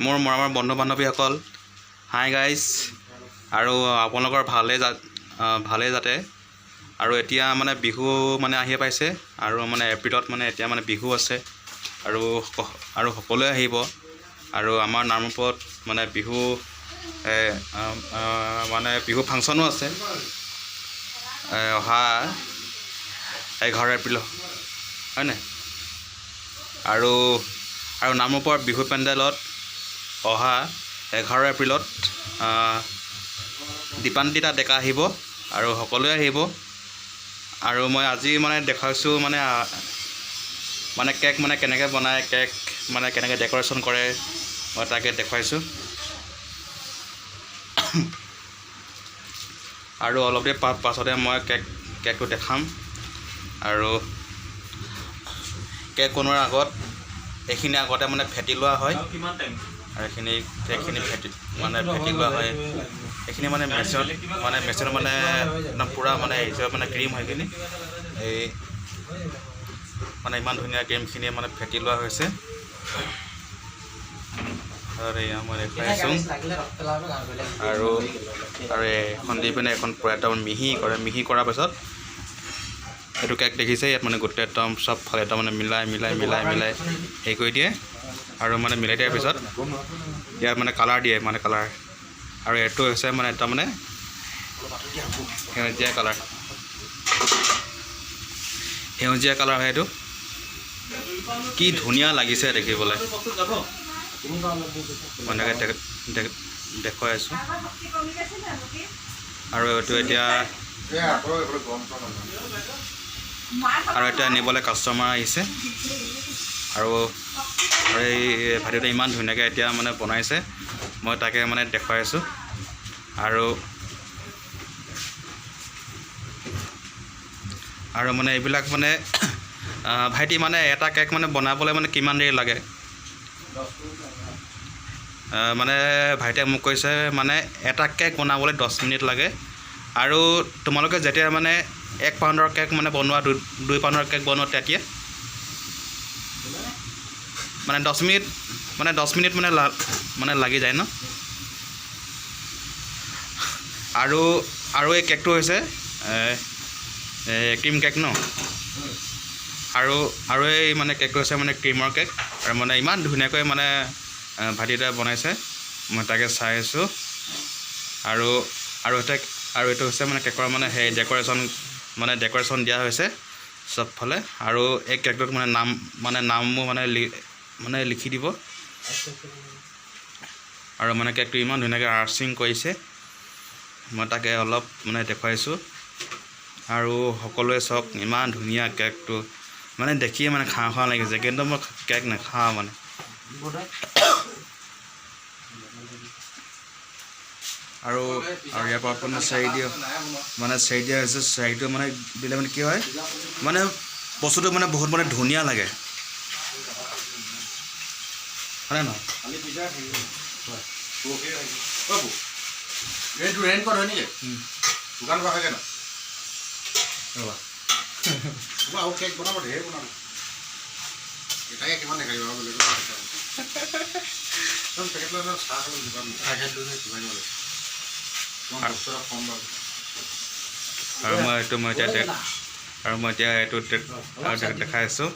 মোৰ মৰমৰ বন্ধু বান্ধৱীসকল, হাই গাইজ, আৰু আপোনালোকৰ ভালেই যাতে। আৰু এতিয়া মানে বিহু মানে আহি পাইছে, আৰু মানে এপ্ৰিলত মানে এতিয়া মানে বিহু আছে, আৰু সকলোৱে আহিব। আৰু আমাৰ নামৰূপত মানে বিহু মানে বিহু ফাংচনো আছে অহা 11 এপ্ৰিলত, হয় নাই? আৰু নামৰূপৰ বিহু পেণ্ডেলত অহা 11 এপ্ৰিলত দীপান্বিতা ডেকা আহিব, আৰু সকলোৱে আহিব। আৰু মই আজি মানে দেখাইছোঁ মানে কেক মানে কেনেকৈ বনায়, কেক মানে কেনেকৈ ডেক'ৰেশ্যন কৰে, মই তাকে দেখুৱাইছোঁ। আৰু অলপ দেৰি পাছতে মই কেকটো দেখাম। আৰু কেক বনোৱাৰ আগত এইখিনি আগতে মানে ফেটি লোৱা হয়, আৰু কেকখিনি ফেটি লোৱা হয়। এইখিনি মানে মেচিনত মানে একদম পূৰা মানে হিচাপে মানে ক্ৰীম হয়। এইখিনি মানে ইমান ধুনীয়া ক্ৰীমখিনি মানে ফেটি লোৱা হৈছে। মই দেখাইছোঁ। আৰু এখন দি পিনে এখন পূৰা একদম মিহি কৰাৰ পাছত এইটো কেক দেখিছে, ইয়াত মানে গোটেই একদম চব ফালে একদম মানে মিলাই হেৰি কৰি দিয়ে। আৰু মানে মিলাই দিয়াৰ পিছত ইয়াত মানে কালাৰ দিয়ে, আৰু এইটো হৈছে মানে একদম মানে সেউজীয়া কালাৰ হয়। এইটো কি ধুনীয়া লাগিছে দেখিবলৈ, মানে দেখুৱাই আছোঁ। আৰু এইটো এতিয়া নিবলৈ কাষ্টমাৰ আহিছে। আৰু এই ভাইটিটোৱে ইমান ধুনীয়াকৈ এতিয়া মানে বনাইছে, মই তাকে মানে দেখুৱাই আছোঁ। আৰু মানে এইবিলাক মানে ভাইটি মানে এটা কেক মানে বনাবলৈ মানে কিমান দেৰি লাগে? মানে ভাইটিয়ে মোক কৈছে মানে এটা কেক বনাবলৈ 10 মিনিট লাগে। আৰু তোমালোকে যেতিয়া মানে 1 পাউণ্ডৰ কেক মানে বনোৱা, 2 পাউণ্ডৰ কেক বনোৱা, তেতিয়া মানে 10 মিনিট মানে লাগি যায় ন? আৰু এই কেকটো হৈছে ক্ৰীম কেক ন? আৰু এই মানে কেকটো হৈছে মানে ক্ৰীমৰ কেক। আৰু মানে ইমান ধুনীয়াকৈ মানে ভাইটিটোৱে বনাইছে, মই তাকে চাই আছোঁ। আৰু এইটো হৈছে মানে কেকৰ মানে সেই ডেক'ৰেশ্যন দিয়া হৈছে চবফালে। আৰু এই কেকটোত নামো মানে লিখি দিব। আৰু মানে কেকটো ইমান ধুনীয়াকৈ আৰ্চিং কৰিছে, মই তাকে অলপ মানে দেখুৱাইছোঁ। আৰু সকলোৱে চাওক, ইমান ধুনীয়া কেকটো মানে দেখিয়ে মানে খাওঁ লাগিছে, কিন্তু মই কেক নাখাওঁ মানে। আৰু ইয়াৰ পৰা আপোনাৰ চেৰি দিয়া হৈছে। চেৰিটো মানে দিলে মানে কি হয়, মানে বস্তুটো মানে বহুত মানে ধুনীয়া লাগে, হয়নে নহয়? আৰু মই এতিয়া এইটো দেখাই আছোঁ।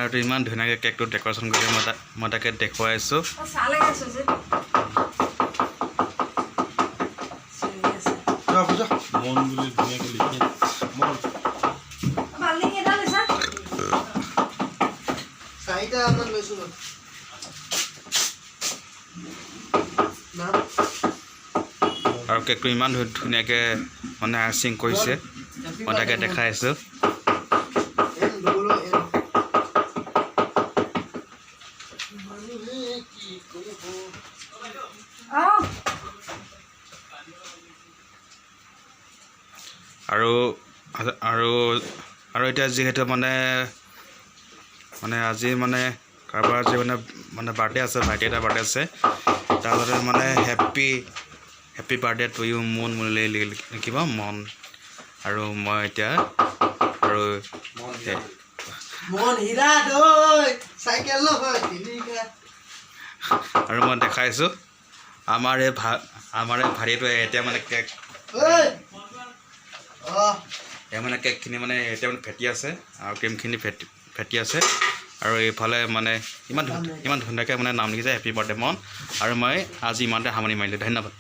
আৰু ইমান ধুনীয়াকৈ কেকটো ডেক'ৰেশ্যন কৰি মই তাকে দেখুৱাই আছোঁ। আৰু কেকটো ইমান ধুনীয়াকৈ মানে আৰ্চিং কৰিছে, মই তাকে দেখাই আছোঁ। আৰু আৰু আৰু এতিয়া যিহেতু মানে আজি মানে কাৰোবাৰ আজি মানে বাৰ্থডে আছে, ভাইটি এটা বাৰ্থডে আছে, তাৰপিছতে মানে হেপ্পী বাৰ্থডে টু ইউ মন বুলি লিখিব মন। আৰু মই এতিয়া আৰু আৰু মই দেখাইছোঁ আমাৰ এই ভাইটিটোৱে এতিয়া মানে কেক মানে কেকখিনি মানে এতিয়া মানে ফেটি আছে আৰু ক্ৰীমখিনি ফেটি আছে। আৰু এইফালে মানে ইমান ধুনীয়াকৈ মানে নাম লিখিছে হেপ্পী বাৰ্থডে মন। আৰু মই আজি ইমানতে সামৰণি মাৰিলোঁ। ধন্যবাদ।